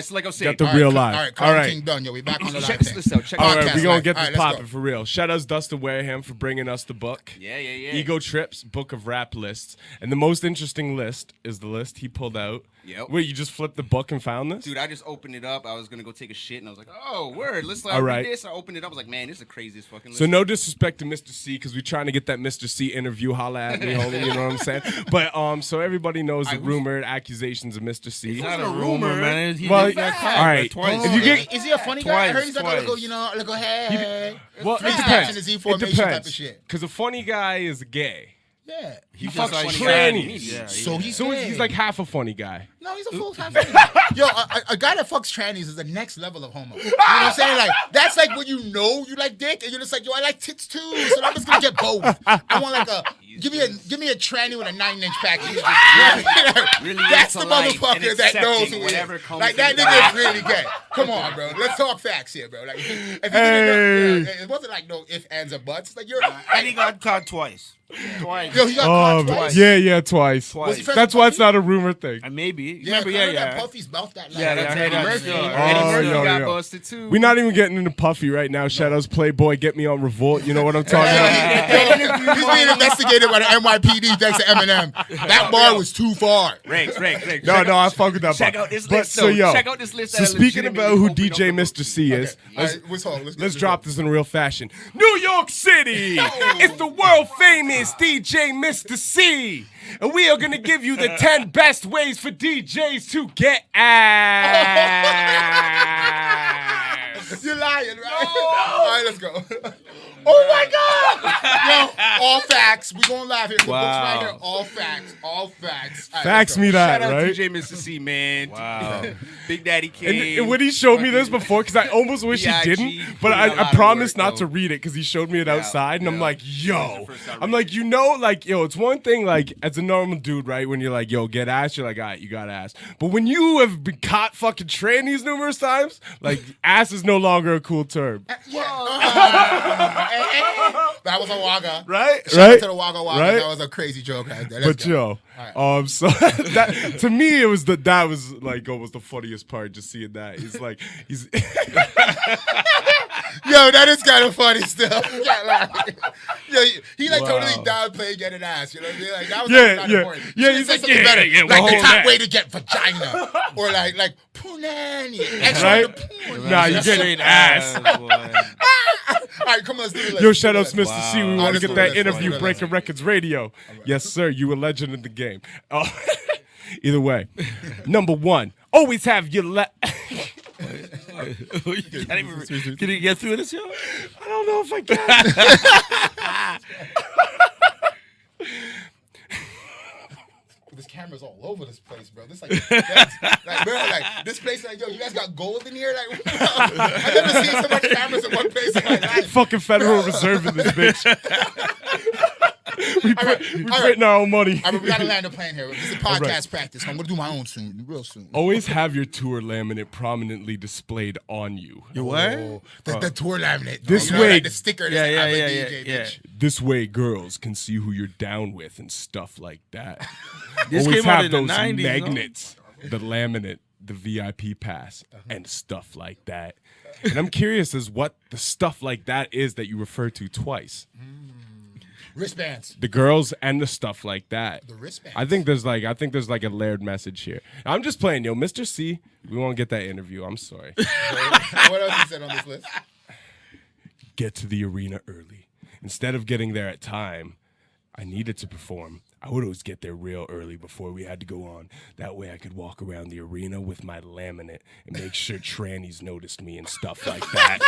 So like I was saying, got the real live. All right, quarantine done. Yo, we back on the check live this out. Check All this right, out. we gonna get this All right, let's popping go. for real. Shout out Dustin Wareham for bringing us the book. Yeah. Ego Trips, book of rap lists. And the most interesting list is the list he pulled out. Yep. Wait, you just flipped the book and found this? Dude, I just opened it up. I was gonna go take a shit, and I was like, "Oh, word! Let's All right. read this." I opened it up. I was like, "Man, this is the craziest fucking list." So no disrespect to Mr. C, because we're trying to get that Mr. C interview. Holla at me, homie. You know what I'm saying? But so everybody knows the rumored accusations of Mr. C. It's not a rumor, man. Well, all right. Twice. If you get, Is he a funny guy? I heard he's not gonna Twice. go, like, go, hey. well, Three it times in depends. the Z It formation type of depends. shit. Because a funny guy is gay. Yeah. He Just fucks like trannies. Yeah, So he's So gay. he's like half a funny guy. No, he's a full-time funny guy. Yo, a guy that fucks trannies is the next level of homo. You know what I'm saying? Like, that's like when you know you like dick, and you're just like, yo, I like tits too, so I'm just gonna get both. I want like give me a tranny with a 9-inch package. Really That's the into life and motherfucker that knows accepting who he whatever is. comes Like, that in nigga is really gay. Come on, bro. Let's talk facts here, bro. Like, if you didn't know, it wasn't like no ifs, ands, or buts. It's like you're. And he got caught twice. Yo, he got caught twice. Yeah, twice. Was he friends That's with why it's Puffy? not a rumor thing. Maybe. Yeah, Remember, that Puffy's mouth that like. Yeah, that's I heard Eddie that Murphy. still. Eddie Murphy yo, got yo. busted too. We're not even getting into Puffy right now. Shout outs Playboy, get me on Revolt. You know what I'm talking about? He's being investigated by the NYPD thanks to Eminem. That bar was too far. Rex. No, I fuck with that. Check bar. out this But, list. so, yo, Check out this list. So speaking about who DJ Mr. C is, let's drop this in real fashion. New York City, it's the world famous DJ Mr. C. And we are going to give you the 10 best ways for DJs to get ass. You're lying, right? All right, let's go. Oh my God! Yo, all facts. We gonna laugh here. The book's right here. All facts. All facts. All right, Facts me that, Shout out right? DJ Mr. C, man. Wow. Big Daddy King. And when he showed me this before, because I almost wish he B.I.G. didn't, but putting a lot I of promised work, not though. to read it because he showed me it outside, and I'm yeah. like, yo. the first time I'm reading like, you know, like, yo, it's one thing, like, as a normal dude, right, when you're like, yo, get ass, you're like, all right, you got ass. But when you have been caught fucking trannies numerous times, like, ass is no longer a cool term. That was a Wagga. Right? Shout out to the Wagga Wagga. Right? That was a crazy joke. Right there. But yo, so that to me it was that was like almost the funniest part, just seeing that. He's like he's Yo, that is kind of funny still. Can't lie. Yo, he like Wow. totally downplayed getting ass. You know what I mean? Like that was Yeah, not yeah. important. Yeah, Should've he's said like, something yeah, better. yeah, like well, the hold top that. way to get vagina, or like punani, extra Right? on the poon. Nah, you Straight getting ass. boy. All right, come on, let's do the list. Yo, shout outs, Mr. Wow. C. We want to let's get do that this. interview, Let's do Breaking this. Records Radio. Yes, sir. You a legend in the game. Either way, number one, always have your Can you get through this, yo? I don't know if I can. This camera's all over this place, bro. This like bro, like this place, like yo, you guys got gold in here, like I've never seen so much cameras in one place in my life. Fucking Federal Reserve in this bitch. we printing our own money. All right, we gotta land the plane here. This is podcast practice. I'm gonna do my own soon, real soon. Always have your tour laminate prominently displayed on you. You what? Oh, the tour laminate. This you know, way- like the sticker. That's Yeah, like, I'm a yeah, DJ, yeah. bitch. This way, girls can see who you're down with and stuff like that. This Always came out have in the those 90s, no? magnets, the laminate, the VIP pass, and stuff like that. And I'm curious as what the stuff like that is that you refer to twice. Wristbands. The girls and the stuff like that. The wristbands. I think there's like a layered message here. I'm just playing, yo, Mr. C. We won't get that interview. I'm sorry. What else is said on this list? Get to the arena early. Instead of getting there at time, I needed to perform. I would always get there real early before we had to go on. That way I could walk around the arena with my laminate and make sure trannies noticed me and stuff like that.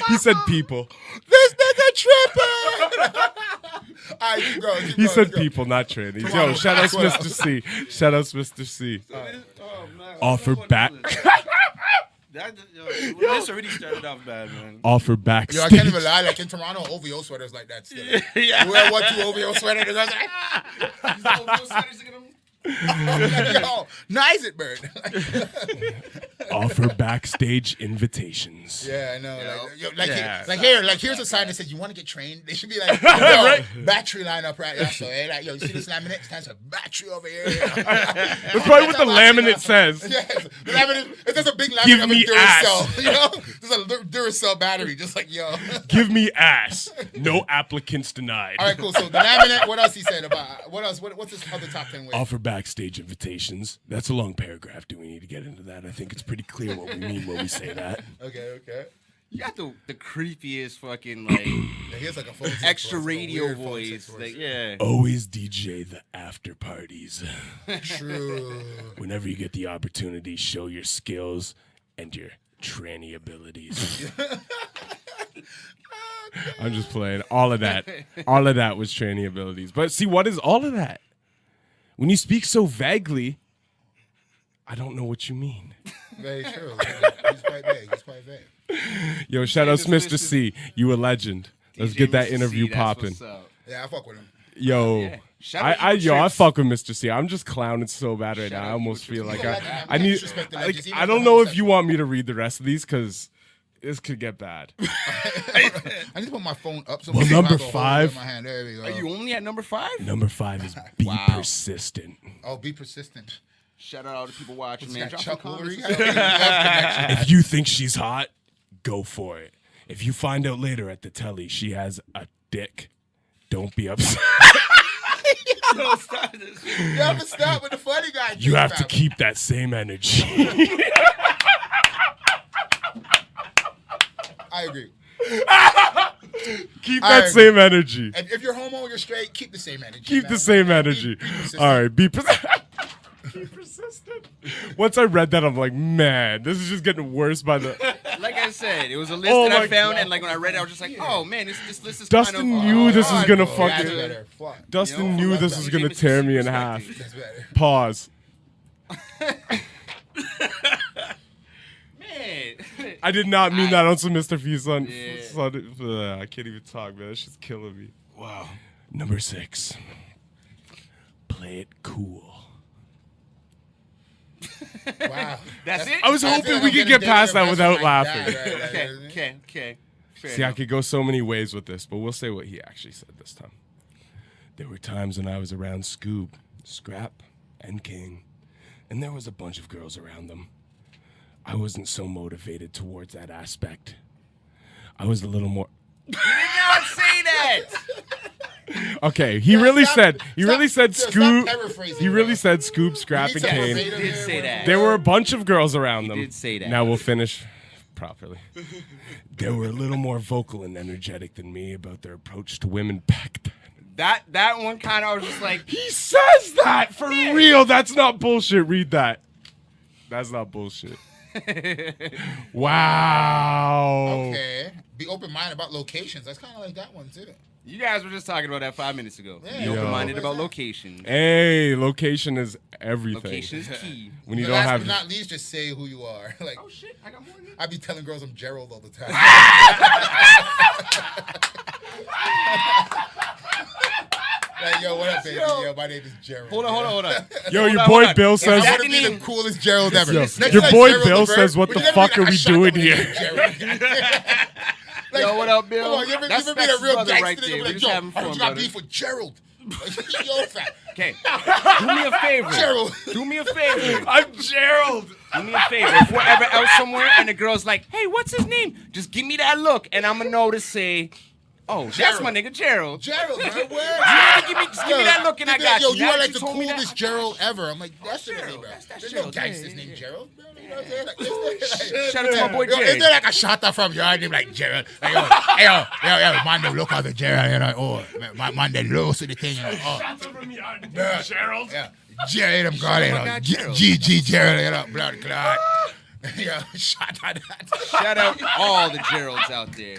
He said people. This nigga tripping. All right, keep going. He said people, not trannies. Yo, shout out Mr. C. Shout out Mr. C. Offer back. This already started off bad, man. Offer Yo, backstage. I can't even lie. Like in Toronto, OVO sweaters like that still. Yeah. You wear 1-2 OVO sweater, the girls like, yo, nice it, bird. Offer backstage invitations. Yeah, I know. Yeah. Here's a sign that says you want to get trained. They should be like, yo, battery lineup right there. So, hey, like, yo, you see this laminate? Stands for battery over here. That's probably what the laminate says. Yes, the laminate. It's just a big laminate Give of a me Duracell. You know, just a Duracell battery, just like yo. Give me ass. No applicants denied. All right, cool. So the laminate. What else he said about? What else? What's his other top 10 ways? Offer backstage invitations. That's a long paragraph. Do we need to get into that? I think it's pretty clear what we mean when we say that. Okay. You got the creepiest fucking like Yeah, he has like a phone sex extra voice, like a radio weird phone voice. sex Like, yeah. Always DJ the after parties. True. Whenever you get the opportunity, show your skills and your tranny abilities. I'm just playing. All of that was tranny abilities. But see, what is all of that? When you speak so vaguely, I don't know what you mean. Very true. He's quite vague. Yo, shout out to Mr. C. You a legend. Let's get that interview popping. Yeah, I fuck with him. Yo, Yeah. Shout out to I Trips. fuck with Mr. C. I'm just clowning so bad right Shout now. I out almost to feel Trips. like You don't like him. I You need. disrespect the legends, even I if don't they're know if you homosexual. want me to read the rest of these because this could get bad. I need to put my phone up. So Well, maybe number I can hold it in 5. My hand. There we go. Are you only at number 5? Number 5 is be Wow. persistent. Oh, be persistent. Shout out all the people watching, man. Got Drop Chuck some Woolery. comments. You have connection. If you think she's hot, go for it. If you find out later at the telly she has a dick, don't be upset. Don't stop this. You have to stop with the funny guy. You have to fam. keep that same energy. I agree. Keep I that agree. same energy. And if you're homo, you're straight. Keep the same energy. Keep man. the same Be energy. persistent. All right, be persistent. Be persistent. Once I read that, I'm like, man, this is just getting worse by the. Like I said, it was a list Oh that my I found, God. and like when I read it, I was just like, oh man, this list is Dustin kind of, knew this was gonna That's fucking. better. Fuck. Dustin You know, knew love this that. was You gonna gave it tear some me in perspective. half. That's better. Pause. Man. I did not mean that on some Mr. Fee son. Yeah. I can't even talk, man. It's just killing me. Wow. Number 6. Play it cool. Wow. That's it? I was I feel hoping like we I'm could gonna get past date that your without best friend like laughing. that, right? Okay. Fair See, I enough. could go so many ways with this, but we'll say what he actually said this time. There were times when I was around Scoob, Scrap, and King, and there was a bunch of girls around them. I wasn't so motivated towards that aspect. I was a little more. You did not say that. Okay, he Yeah, really stop- said stop Scoob. paraphrasing, He really bro. said Scoob, Scrap, You and need to Kane. verbatim He did here, say word that. for There word. were a bunch of girls around them. did say that. Now we'll finish properly. They were a little more vocal and energetic than me about their approach to women back then. That one kind of, I was just like, He says that for real. That's not bullshit. Read that. That's not bullshit. Wow. Okay. Be open-minded about locations. That's kind of like that one, too. you guys were just talking about that 5 minutes ago. Yeah. Be Yo. open-minded about location. Hey, location is everything. Location is key. When you But don't last have. but not least, just say who you are. Like, Oh shit, I got more than that. I be telling girls I'm Gerald all the time. Like, yo, what up, baby? Yo, my name is Gerald. Hold on. Yo, Hold your on, boy hold on. Bill If says. I that want to be name- the coolest Gerald ever. Yo, Next your to, boy Gerald Bill Levert, says, what would the you never fuck be are like, we I shot doing the name here? Gerald? Like, Yo, what up, Bill? Come on, you ever That's be a real brother gangster right nigga? there. Be We like, just yo, having I fun, heard you got brother. beef with Gerald. Like, yo, fat. Okay, do me a favor. Gerald. Do me a favor. I'm Gerald. Do me a favor. If we're ever out somewhere and the girl's like, "Hey, what's his name?" Just give me that look, and I'm gonna know to say, "Oh, that's my nigga Gerald." Gerald, man, where? Just give me that look, and I got Yo, you. you Now are that like you the told me that, coolest Gerald ever. I'm like, that's the name, bro. That's There's Gerald. no gangsters Yeah, named yeah. Gerald. Bro. You know what I'm saying? Like, is there, Shout out to my boy yo, Jay. is there like a shot from your name like Gerald? Like, yo, hey, yo, man, they look out at Gerald, you know, oh, man, they low to the thing, you know, oh. Yeah. Gerald. Yeah, Gerald, I'm calling, you my know, God, Gerald. G, Gerald, you know, blood clot. Yeah, shot at that. Shout out all the Geralds out there.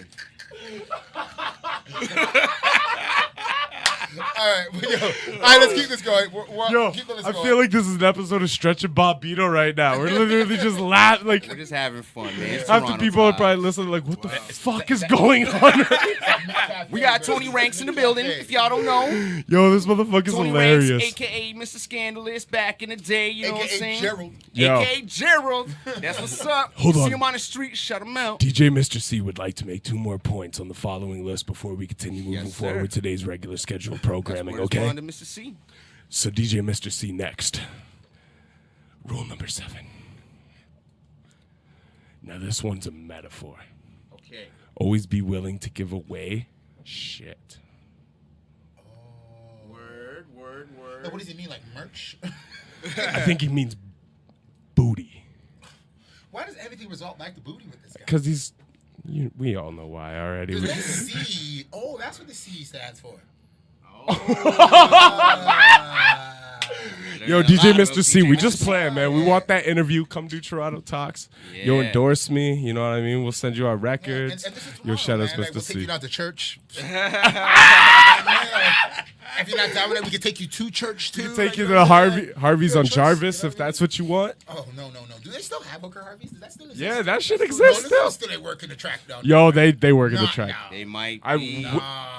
right, but yo, all right, let's keep this going. Yo, keep this I going. feel like this is an episode of Stretch and Bobito right now. We're literally just laughing. Like, We're just having fun, man. It's half the Toronto people are Talks. probably listening like, what the fuck is going on? We got Tony Ranks in the building. If y'all don't know, Yo, this motherfucker's Tony hilarious. Ranks, aka Mr. Scandalous, back in the day. You know what I'm AKA saying? Gerald. Yo. AKA Gerald. That's what's up. Hold See on. him on the street, shut him out. DJ Mr. C would like to make 2 more points on the following list before we continue moving Yes, forward sir. with today's regular scheduled programming, Where's okay? one to Mr. C? So DJ Mr. C next. Rule number 7. Now this one's a metaphor. Okay. Always be willing to give away shit. Word. What does he mean, like merch? I think he means booty. Why does everything result back to booty with this guy? Because we all know why already. Because that C. Oh, that's what the C stands for. Yo, DJ Mr. C, we just playing, man. We want that interview. Come do Turono Talks. Yo, Yeah. endorse me. You know what I mean? We'll send you our records. And this is Yo, tomorrow, shout out man. to Like, Mr. we'll take C. you down to church. If you're not down with it, we can take you to church too. Take Like, you know to what I'm the saying? Harvey's Your on choice, Jarvis you know if what I mean? that's what you want. Oh, no. Do they still have Hooker Harvey's? Does that still exist? Yeah, that shit No, exists this still. still ain't working the track down. Yo, they work in the Not track. now. They might I be.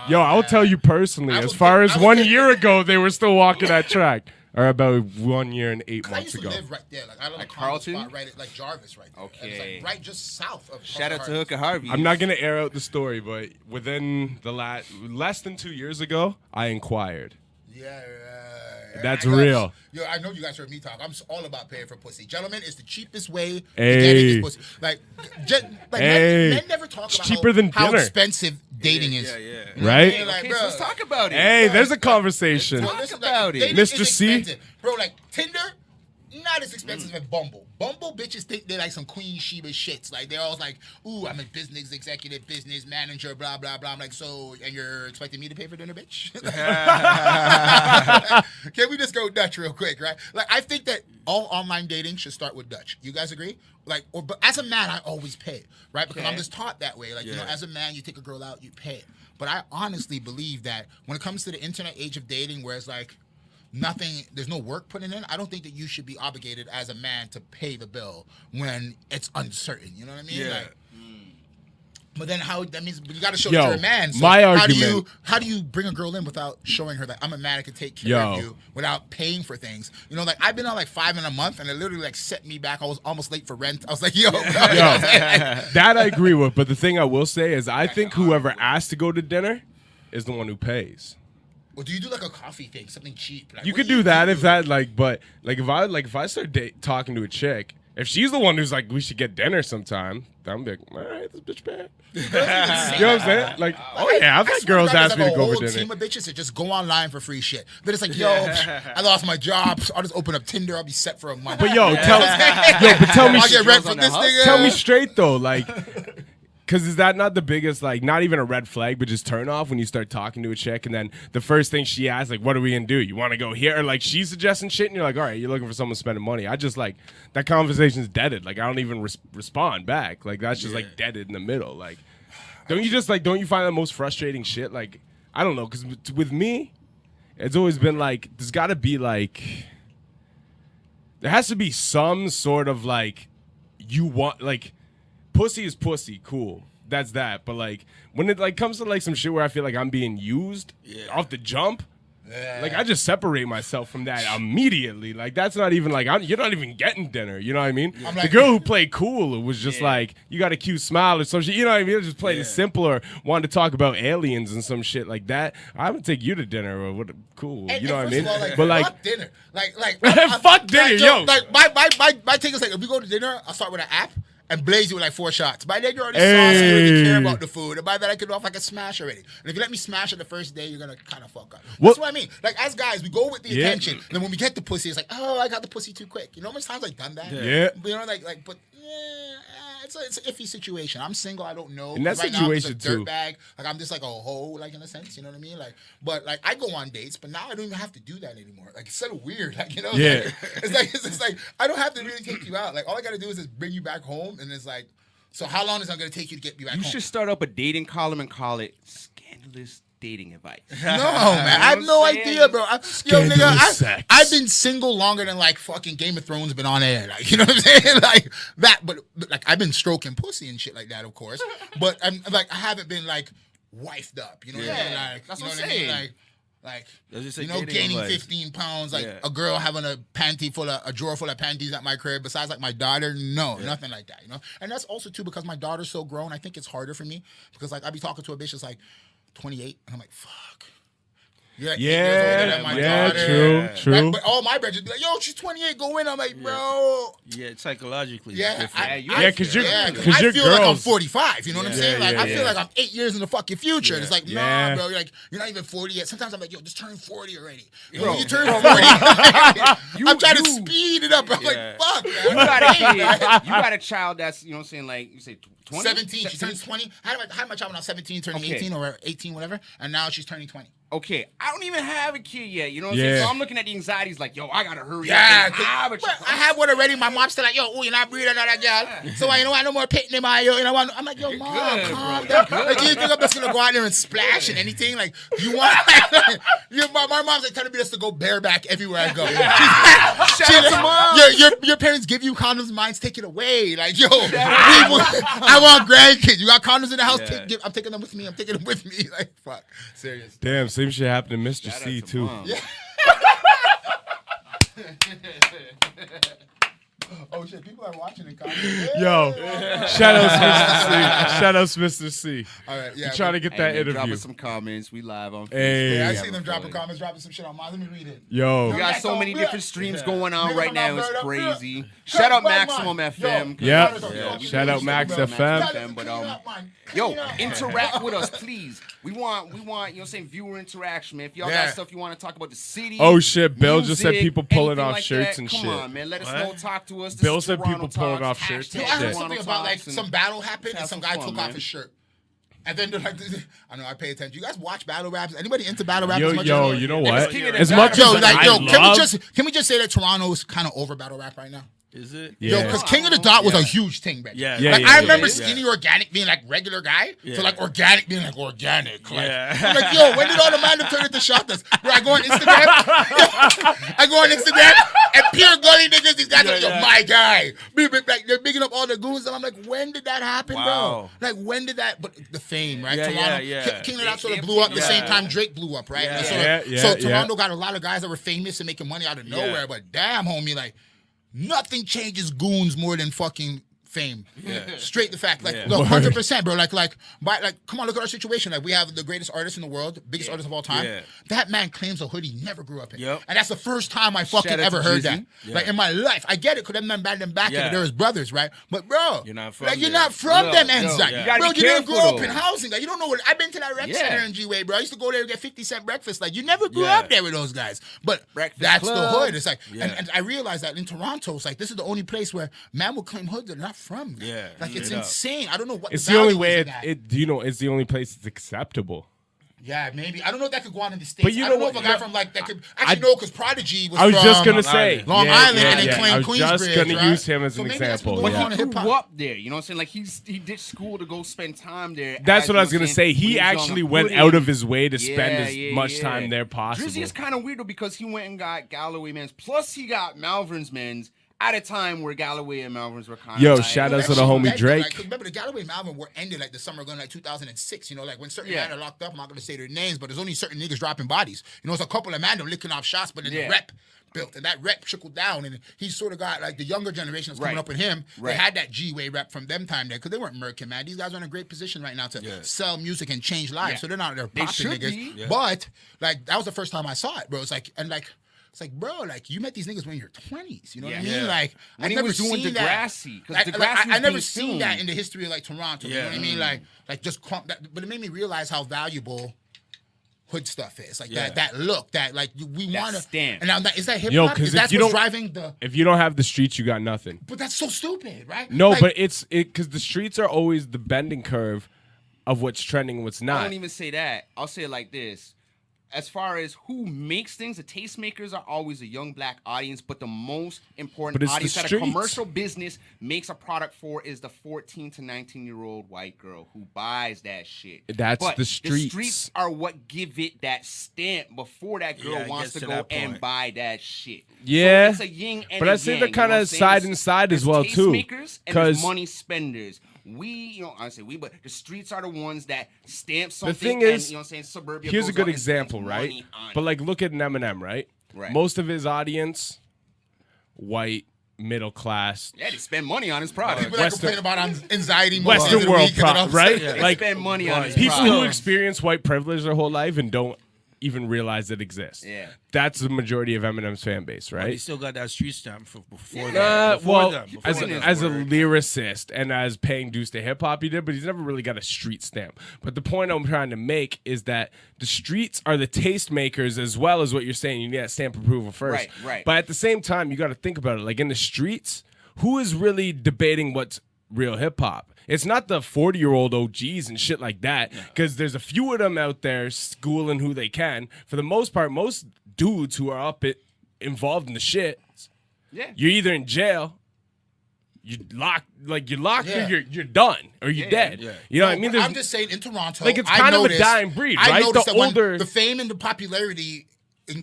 Yo, I'll tell you personally, I as was far get- as I was 1 getting- year ago, they were still walking that track. Or about 1 year and 8 I months used to ago. live right there. Like I live Like a Carlton? spot right at like Jarvis right there. And it's Okay. like right just south of Shout out to Harvey's. Hooker Harvey. I'm not going to air out the story, but within the less than 2 years ago, I inquired. Yeah. That's I got- real. Yo, I know you guys heard me talk. I'm all about paying for pussy. Gentlemen, it's the cheapest way to Hey. get this pussy. Like Hey. men never talk It's about cheaper than how dinner. expensive dating is. Yeah. You know what I Right? mean? Like, Okay, bro, so let's talk about it. Hey, there's a conversation. Bro, Talk listen, about it. dating Mr. is C? expensive. Bro, like Tinder, not as expensive as Bumble. Bumble bitches think they're like some Queen Sheba shits. Like they're always like, ooh, I'm a business executive, business manager, blah, blah, blah. I'm like, so, and you're expecting me to pay for dinner, bitch? Can we just go Dutch real quick, right? Like, I think that all online dating should start with Dutch. You guys agree? Like, but as a man, I always pay, right? Because I'm just taught that way. Like, you know, as a man, you take a girl out, you pay. But I honestly believe that when it comes to the internet age of dating, where it's like, there's no work put in, I don't think that you should be obligated as a man to pay the bill when it's uncertain. You know what I mean? Yeah. Like, but then that means you got to show Yo, that you're a man. So my how argument- do you bring a girl in without showing her that I'm a man that can take care Yo. of you without paying for things? You know, like I've been on like 5 in a month and it literally like set me back. I was almost late for rent. I was like, yo, That I agree with. But the thing I will say is I think whoever asked to go to dinner is the one who pays. Well, do you do like a coffee thing, something cheap? Like, You what could do that if that but if I start talking to a chick, if she's the one who's like we should get dinner sometime, then I'm like, all right, this bitch bad. You know what I'm saying? Like, oh yeah, I've had girls ask me to go over for dinner. Team of bitches that just go online for free shit. Then it's like, yo, I lost my job. So I'll just open up Tinder. I'll be set for a month. But yo, tell me, I'll get rent Girls from on the this hustle. nigga. tell me straight though, like, because is that not the biggest, like, not even a red flag, but just turn off when you start talking to a chick and then the first thing she asks, like, what are we gonna do? You want to go here? Or like she's suggesting shit and you're like, all right, you're looking for someone spending money. I just like that conversation's deaded. Like I don't even respond back. Like that's just like deaded in the middle. Like don't you find that most frustrating shit? Like I don't know, because with me, it's always been like there's got to be like there has to be some sort of like you want like. Pussy is pussy, cool. That's that. But like when it like comes to like some shit where I feel like I'm being used off the jump, like I just separate myself from that immediately. Like that's not even like you're not even getting dinner. You know what I mean? I'm The like- girl who played cool, it was just like you got a cute smile or some shit. You know what I mean? It just played it simple or wanted to talk about aliens and some shit like that. I would take you to dinner or what? Cool. And- you know and what I first mean? of all, But like. fuck dinner. Like Fuck dinner, yo. Like my thing is like if we go to dinner, I'll start with an app and blaze you with like 4 shots. By then you're already saucy, you already care about the food. And by then I can off like a smash already. And if you let me smash it the first day, you're gonna kind of fuck up. What- That's what I mean. Like as guys, we go with the Yeah. attention. And then when we get the pussy, it's like, oh, I got the pussy too quick. You know how many times I've done that? Yeah. You know, but it's an iffy situation. I'm single. I don't know. In that Right now, I'm just situation, a too. dirtbag. Like I'm just like a hoe, like in a sense. You know what I mean? Like, but like I go on dates, but now I don't even have to do that anymore. Like it's sort of weird. Like you know, Yeah. it's just like I don't have to really take you out. Like all I gotta do is just bring you back home, and it's like, so how long is it gonna take you to get me back You home? should start up a dating column and call it Scandalous dating advice. No, man. I have no idea, bro. Sex. I've been single longer than like fucking Game of Thrones been on air. Like, you know what I'm saying? Like that, but like I've been stroking pussy and shit like that, of course. But I'm like I haven't been like wifed up. You know what I mean? Like that's you know what what I'm I mean? saying. Like just you say know, dating gaining advice. 15 pounds, like a girl having a drawer full of panties at my crib. Besides, like my daughter, nothing like that. You know, and that's also too because my daughter's so grown. I think it's harder for me because like I be talking to a bitch that's like 28, and I'm like, fuck. You're like 8 years older than my daughter. True. Like, but all my brothers be like, yo, she's 28, go in. I'm like, bro. Yeah, psychologically. Yeah, it's different. because you're I girls. feel like I'm 45. You know what I'm saying? Like yeah, I feel yeah. like I'm 8 years in the fucking future. And it's like, Yeah. nah, bro. You're like, you're not even 40 yet. Sometimes I'm like, yo, just turn 40 already. Bro, Bro, when you turn 40, I'm trying to speed it up. I'm like, fuck, man. You got a child that's, you know what I'm saying, like, you say 20? 17. She turns 20. I had my child when I was 17, turning 18 or 18, whatever. And now she's turning 20. Okay, I don't even have a kid yet. You know what I'm Yeah. saying? So I'm looking at the anxieties like, yo, I gotta hurry Yeah, up and have a but child. I have one already. My mom's still like, yo, you're not breeding another girl. So I don't want no more pitting in my, you know, I'm like, yo, mom, good, calm bro. down. Like, do you think I'm just gonna go out there and splash and anything? Like, you want? My mom's like telling me just to go bareback everywhere I go. Shout out to mom. Your parents give you condoms, mine's take it away. Like, yo, I want grandkids. You got condoms in the house? Yeah. I'm taking them with me. I'm taking them with me. Like, fuck, serious. Damn, same shit happened to Mr. Shout out C to too. mom. Yeah. Oh shit! People are watching and commenting. Yo, shout out Mr. C. Shout out Mr. C. All right, yeah. You trying to get Hey, that man, interview? dropping some comments. We live on Facebook. Hey. Yeah, I Yeah, see them dropping comments, dropping some shit on mine. Let me read it. Yo, We got so many Yeah. different streams going on Niggas right from now. It's Alberta, crazy. yeah. Shout out Yo, Maximum yo, FM. Yeah. Yeah. Shout out Max Max FM. FM, but yo, interact with us, please. We want, you know what I'm saying, viewer interaction, man. If y'all Yeah. got stuff you want to talk about the city. Oh, shit, Bill just said music, people pulling anything off like shirts that, and come shit. on, man. Let us know. Talk to us. This Bill is said Turono people pulling Talks, off shirts hashtag and I heard shit. something Turono about like Talks, and some battle happened and have some some guy fun, took man. off his shirt. And then they're like, I know I pay attention. You guys watch battle raps? Anybody into battle rap? Yo, as much yo, as you know It was what? King of the As Dot. much Yo, as like, I yo, love, can we just say that Toronto's kind of over battle rap right now? Is it? Yeah. Yo, because King of the Dot was a Yeah. huge thing, baby. Yeah. Yeah, Like yeah, I yeah, remember yeah. Skinny Organic being like regular guy, Yeah. to like Organic being like organic. Like, Yeah. I'm like, yo, when did all the man turn into shotters? Bro, I go on Instagram, and pure gully niggas, these guys are like, yo, yeah. my guy. Like they're bigging up all the goons, and I'm like, when did that happen, Wow. bro? Like when did that? But the fame, right? Yeah, Toronto, yeah. King of the Dot sort of Yeah. blew up the same Yeah. time Drake blew up, right? Yeah. And Yeah, so Toronto got a lot of guys that were famous and making money out of nowhere, but damn, homie, like. Nothing changes goons more than fucking fame. Yeah. Straight the fact. Like, Yeah. look, 100%, bro. Come on, look at our situation. Like, we have the greatest artist in the world, biggest artist of all time. Yeah. That man claims a hood he never grew up in. Yep. And that's the first time I fucking Shout out ever to heard Drizzy. that. Yeah. Like, in my life. I get it, because them men bad them back, Yeah. and they're his brothers, right? But, bro. You're not from Like, you're there. not from Yo, them ends. yo, Like, you gotta bro, be you didn't grow careful, up in though. housing. Like, you don't know what. I've been to that rec Yeah. center in G-Way, bro. I used to go there to get 50-cent breakfast. Like, you never grew Yeah. up there with those guys. But Breakfast that's the Club. hood. It's like, Yeah. and I realized that in Toronto, it's like, this is the only place where man will claim hood they're not from. Yeah. Like, it's Straight up. insane. I don't know what it's the the only value way. is in that. It's the only place it's acceptable. Yeah, maybe. I don't know if that could go on in the States. But you I don't know know if what? a guy from like that could actually no, because Prodigy was I was from just gonna Long say Island. Long Island and then I claimed was just Queensbridge, gonna right? use him as So an maybe that's example. what's But going on he in hip-hop. grew up there, you know what I'm saying? Like he did school to go spend time there. That's as, what you I was know gonna what I'm say. saying, when He was on actually the went footage. out of his way to spend Yeah, as yeah, much yeah. time there possible. Drizzy is kind of weird though because he went and got Galloway Men's. Plus he got Malvern's Men's at a time where Galloway and Malvern's were kind of Yo, like, shout out That to the shit homie dead, though, Drake. Like, 'cause remember, the Galloway and Malvern were ended like the summer going like 2006. You know, like when certain Yeah. men are locked up. I'm not gonna say their names, but there's only certain niggas dropping bodies. You know, it's a couple of men licking off shots, but then the Yeah. rep built, and that rep trickled down, and he sort of got like the younger generation that's coming Right. up with him. Right. They had that G-way rep from them time there because they weren't murking, man. These guys are in a great position right now to sell music and change lives. Yeah. So they're not they're They popping should niggas. be. Yeah. But like that was the first time I saw it, bro. It's like It's like, bro, like you met these niggas when you're 20s. You know what I mean? Yeah. Like When I've he never was doing seen that. Degrassi, 'cause Like, Degrassi was I never being seen filmed. that in the history of like Toronto. You know what I mean? Like just that, but it made me realize how valuable hood stuff is. Like that look, that like we want to stamp. And now is that hip Yo, hop? 'cause Is if that's you what's don't- driving the? If you don't have the streets, you got nothing. But that's so stupid, right? No, Like, but it's because the streets are always the bending curve of what's trending and what's I not. don't even say that. I'll say it like this. as far as who makes things, the tastemakers are always a young black audience, but the most important But it's the audience that a streets. commercial business makes a product for is the 14 to 19-year-old white girl who buys that shit. That's but the The streets. streets are what give it that stamp before that girl Yeah, it wants gets to to go that and point. buy that shit. Yeah. So it's a yin and But a I say yang, they're you kinda know what I'm saying? side There's- and side as there's well, too. tastemakers and 'Cause- there's money spenders. We, you know, I say we, but the streets are the ones that stamp something. The thing and, is, you know what I'm saying, suburbia here's a goes good out and spends example, right? money on But it. like, look at Eminem, right? Right. Most of his audience, white, middle class, Yeah, they spend money on his product. People that Western- complain about anxiety more Western than the world, week, and then all of a right? sudden- They Like spend money on his people product. who experience white privilege their whole life and don't even realize it exists. Yeah. That's the majority of Eminem's fan base, But he right? still got that street stamp for before that. Well, Before as that a work. lyricist and as paying dues to hip hop, he did, but he's never really got a street stamp. But the point I'm trying to make is that the streets are the tastemakers as well as what you're saying. You need that stamp approval first. Right, right. But at the same time, you got to think about it. Like in the streets, who is really debating what's real hip hop? It's not the 40-year-old OGs and shit like that, because there's a few of them out there schooling who they can. For the most part, most dudes who are involved in the shit, Yeah. you're either in jail, you're locked, Yeah. or you're done, or you're dead. yeah. You know what I mean? But There's- I'm just saying, in Toronto, Like, it's I kind of a noticed- dying breed, I right? noticed The that when older- the fame and the popularity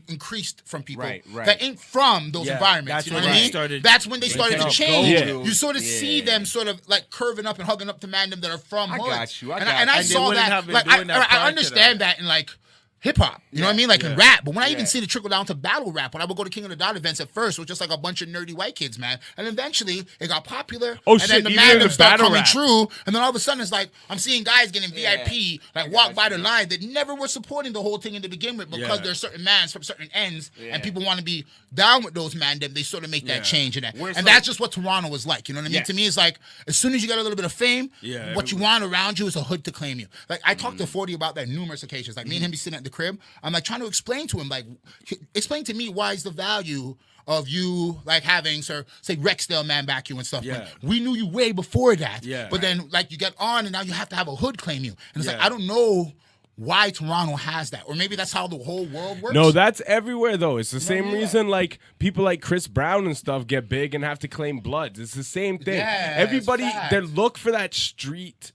increased from people Right, right. that ain't from those Yeah, environments. that's You know when what I they mean? started- That's when they started to kind of change. Yeah. You sort of see Yeah. them sort of like curving up and hugging up to mandem that are from I hoods. got you, I and got and I you. And they saw wouldn't that. have been Like doing that I prior to understand that in like hip hop. You know what I mean? Like in Yeah. rap. But when I even Yeah. see the trickle down to battle rap, when I would go to King of the Dot events at first, it was just like a bunch of nerdy white kids, man. And eventually it got popular. Oh, and shit, then the even in the mandem started battle coming rap. true. And then all of a sudden it's like I'm seeing guys getting VIP, like I walk got by the you. line that never were supporting the whole thing to begin with because Yeah. there's certain mans from certain ends Yeah. and people want to be down with those mandem. They sort of make Yeah. that change. And Where's and like- that's just what Toronto was like. You know what I mean? Yes. To me, it's like as soon as you get a little bit of fame, Yeah, what you want around you is a hood to claim you. Like I talked to 40 about that numerous occasions. Like me and him be sitting at the crib. I'm like trying to explain to him, like, explain to me why is the value of you like having say Rexdale man back you and stuff. Yeah. Like, we knew you way before that. Yeah. But then like you get on and now you have to have a hood claim you. And it's like Yeah. I don't know why Toronto has that. Or maybe that's how the whole world works. No, that's everywhere though. It's the same yeah. reason like people like Chris Brown and stuff get big and have to claim bloods. It's the same thing. Yeah, it's Everybody fact. they look for that street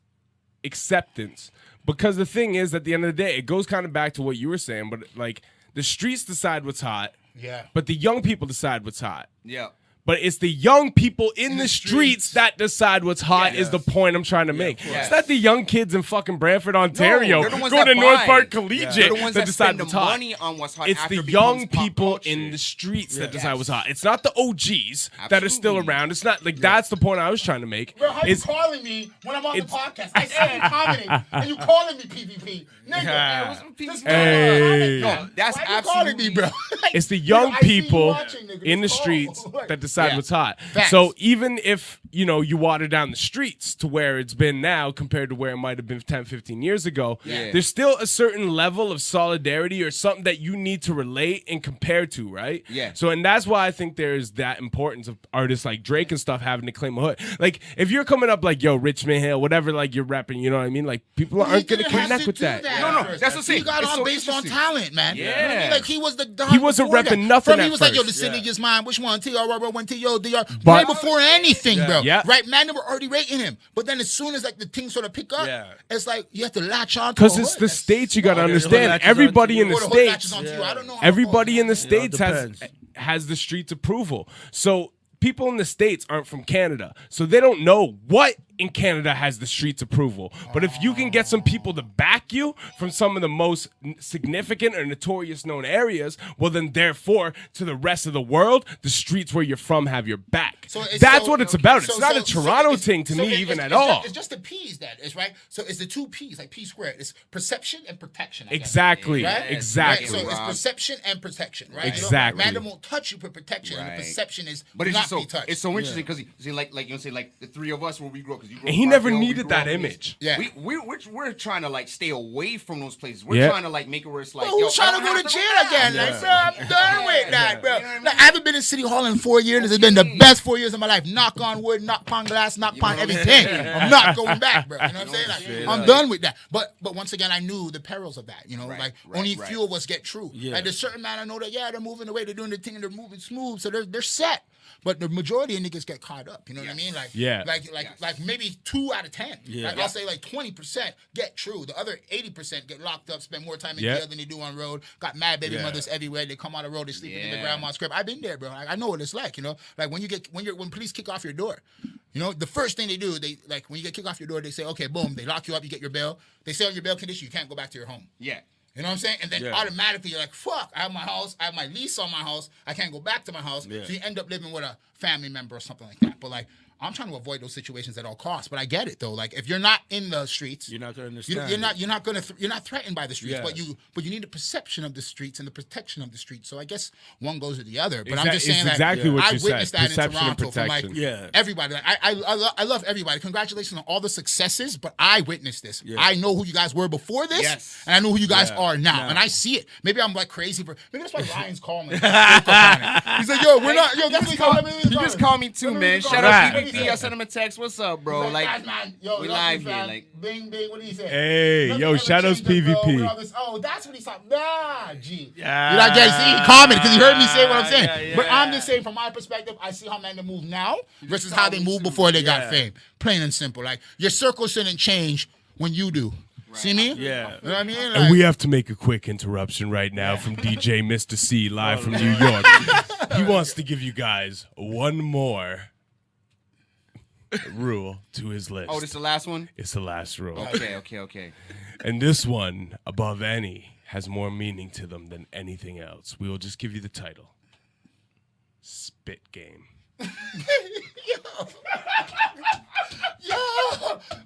acceptance. Because the thing is, at the end of the day, it goes kind of back to what you were saying, but like the streets decide what's hot, Yeah. but the young people decide what's hot. Yeah. But it's the young people in the streets streets. that decide what's hot is the point I'm trying to make. course. It's not the young kids in fucking Brantford, Ontario, they're the ones going to that North buy. Park Collegiate They're the ones that decide spend the what's hot. money on what's hot. It's after the it young becomes pop people culture. in the streets that decide Yes. what's hot. It's not the OGs that are still Absolutely. around. It's not like that's the point I was trying to make. Bro, how you It's calling me when I'm on the it's- podcast? I said you commenting and you calling me PvP. Nigga, Yeah. what's up, PvP? Hey. No, that's Why you calling me, bro? Like, it's the nigga, young I see you people watching, nigga. in the It's cold. streets Like, that decide Yeah. what's hot. Facts. So even if, you water down the streets to where it's been now compared to where it might have been 10, 15 years ago, Yeah. there's still a certain level of solidarity or something that you need to relate and compare to, right? Yeah. So, and that's why I think there's that importance of artists like Drake and stuff having to claim a hood. Like, if you're coming up like, yo, Richmond Hill, whatever, like you're repping, you know what I mean? Like, people He aren't going to didn't have connect to with do that. that No, at no, first. that's what I'm saying. He got It's on so based on interesting. talent, man. Yeah. You know what I mean? Like he was the dog He wasn't before repping that. nothing From he at was like, yo, the first. city Yeah. is mine. Which one? TR1, TO, DR. But- Way before anything, bro. Yeah. Right? Man, they were already rating him. But then as soon as like the things sort of pick up, Yeah. it's like you have to latch on to Because a it's hood. the That's- states you got to Oh, the hood understand. latches Everybody onto in you. the Or the hood latches states, onto you. I don't know how it everybody goes, in the man. states depends. has the streets approval. So people in the states aren't from Canada, so they don't know what in Canada has the streets approval. But if you can get some people to back you from some of the most significant or notorious known areas, well then therefore to the rest of the world, the streets where you're from have your back. So it's- That's so- what it's about. It's so- not so- a Toronto so it's- thing to so me it- even it's- at it's all. just- It's just the P's that is right. So it's the two P's, like P squared. It's perception and protection. I guess. Exactly. Right? Exactly. Right? So it's Rob. perception and protection, right? Exactly. Random won't touch you for protection, and Right. the perception is But it's not just so be touched. it's so interesting because see, like you know, say like the three of us when we grew up, because You And he never needed that image. Yeah. We're trying to like stay away from those places. We're Yeah. trying to like make it where it's like, Well, who's trying to go to jail again? Like, bro, I'm done with that, bro. You know what I mean? Like, I haven't been in City Hall in 4 years. It's been the best 4 years of my life. Knock on wood, knock upon glass, knock upon everything. I'm not going back, bro. You know what I'm saying? Like, I'm done with that. But once again, I knew the perils of that. You know, like only few of us get through. Yeah. Like there's certain man I know that they're moving the way, they're doing the thing, and they're moving smooth, so they're set. But the majority of niggas get caught up. You know what I mean? Like, like maybe 2 out of 10. Yeah. Like, I'll say like 20% get true. The other 80% get locked up, spend more time in jail than they do on road. Got mad baby mothers everywhere. They come on the road, they sleeping in the grandma's crib. I've been there, bro. I know what it's like. You know, like when police kick off your door. You know, the first thing they do, when you get kicked off your door, they say, okay, boom, they lock you up, you get your bail. They say on your bail condition, you can't go back to your home. Yeah. You know what I'm saying? And then automatically you're like, fuck, I have my house, I have my lease on my house, I can't go back to my house. Yeah. So you end up living with a family member or something like that. But like, I'm trying to avoid those situations at all costs. But I get it though. Like, if you're not in the streets, You're not gonna understand. you're not threatened by the streets. But you need a perception of the streets and the protection of the streets. So I guess one goes with the other. But I'm just saying, it's exactly what I you witnessed said. that in Perception and Toronto from like protection. everybody. Like, I love everybody. Congratulations on all the successes. But I witnessed this. Yeah. I know who you guys were before this, and I know who you guys are now, and I see it. Maybe I'm like crazy for. Maybe that's why Ryan's calling me. He's like, yo, we're not. Yo, that's what He just called me too, man. Shout out Right. PvP. I sent him a text. What's up, bro? Like, Like, guys, man, yo, we love live you, here, fam. like- Bing, bing. What did he say? Hey, Nothing yo, ever shout outs changes, bro, PvP. with all this- Oh, that's what he said. Nah, G. Yeah. You know, see, he commented because he heard me say what I'm saying. But I'm just saying, from my perspective, I see how men move now versus how they moved before they got fame. Plain and simple. Like, your circle shouldn't change when you do. See me? Yeah. You know what I mean? And Like, we have to make a quick interruption right now from DJ Mr. C live from New York. He wants to give you guys one more rule to his list. oh, this is the last one? It's the last rule. Okay. And this one, above any, has more meaning to them than anything else. We will just give you the title. Spit Game. yo,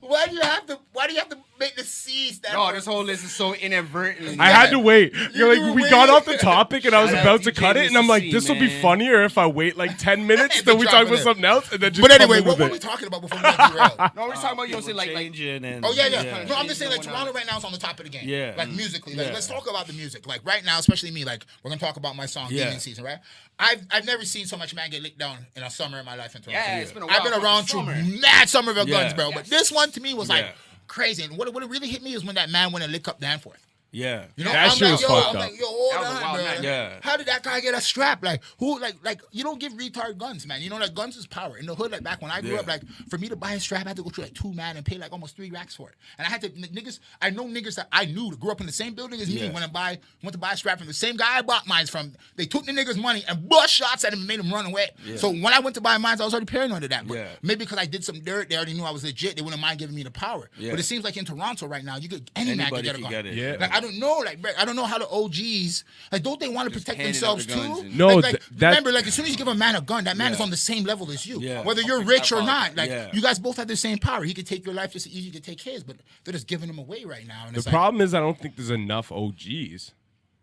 why do you have to make the C stand? No, this whole list is so inadvertent. I had to wait. You Like, were we got waiting. off the topic, and I was Shout out about to DJ cut it, and I'm like, Mr. this will be man. funnier if I wait like 10 minutes, And then then we drop talk it about in. something else, and then just But come anyway, in what with were we it. talking about before we got derailed? No, we're talking about, you know, say like, Changing and Oh yeah. No, I'm just saying, like, Toronto right now is on the top of the game. Yeah. Like, musically. Like, Yeah. let's talk about the music. Like, right now, especially me, like, we're gonna talk about my song Demon Season, right? I've never seen so much man get licked down in a summer in my life in Toronto. Yeah, it's been a wild I've been around fucking through summer. mad Somerville guns, Yeah. bro. But Yes. this one to me was like Yeah. crazy. And what really hit me is when that man went and licked up Danforth. Yeah. You know, That I'm shit like, was yo, fucked I'm up. like, yo, hold That was a on, wild bro. night. Yeah. How did that guy get a strap? Like, who, like, you don't give retard guns, man. You know, like, guns is power. In the hood, like, back when I grew up, like, for me to buy a strap, I had to go through, like, 2 man and pay, like, almost 3 racks for it. And I had to, niggas, I know niggas that I knew that grew up in the same building as me Yeah. went to buy a strap from the same guy I bought mine from. They took the niggas' money and bust shots at him and made him run away. Yeah. So when I went to buy mine, I was already paranoid of that. But Yeah. maybe because I did some dirt, they already knew I was legit. They wouldn't mind giving me the power. Yeah. But it seems like in Toronto right now, you could, any man Anybody can get a can gun. get it. Yeah. Like, I don't know, like, bro, I don't know how the OGs, like, don't they want to Just protect handing themselves out the guns too? and- No, like, that- remember, like, as soon as you give a man a gun, that man is Yeah. on the same level as you. Yeah. Whether you're rich or not, like, Yeah. you guys both have the same power. He could take your life just as easy as you could take his, but they're just giving him away right now. And The it's problem is I don't think there's enough OGs.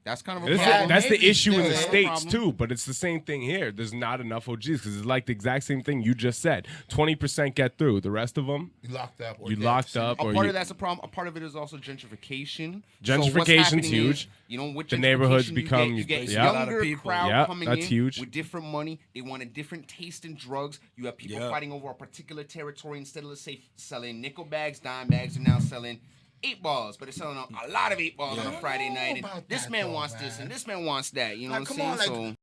That's kind of a That's, problem. that's the maybe issue in the still, States, problem. too, but it's the same thing here. There's not enough OGs because it's like the exact same thing you just said. 20% get through. The rest of them, like, you locked up. Or you dead. locked up. A or part you, of that's a problem. A part of it is also gentrification. Gentrification's So what's happening huge. is, you know, with The neighborhoods gentrification, become- you get yeah. A lot of younger people. crowd Yeah, coming that's in huge. with different money. They want a different taste in drugs. You have people Yeah. fighting over a particular territory. Instead of, let's say, selling nickel bags, dime bags, they're now selling 8 balls, but they're selling a lot of 8 balls on a Friday night. And about this that, man though, wants this man. and this man wants that. You know Like, what come I'm on, saying? like, So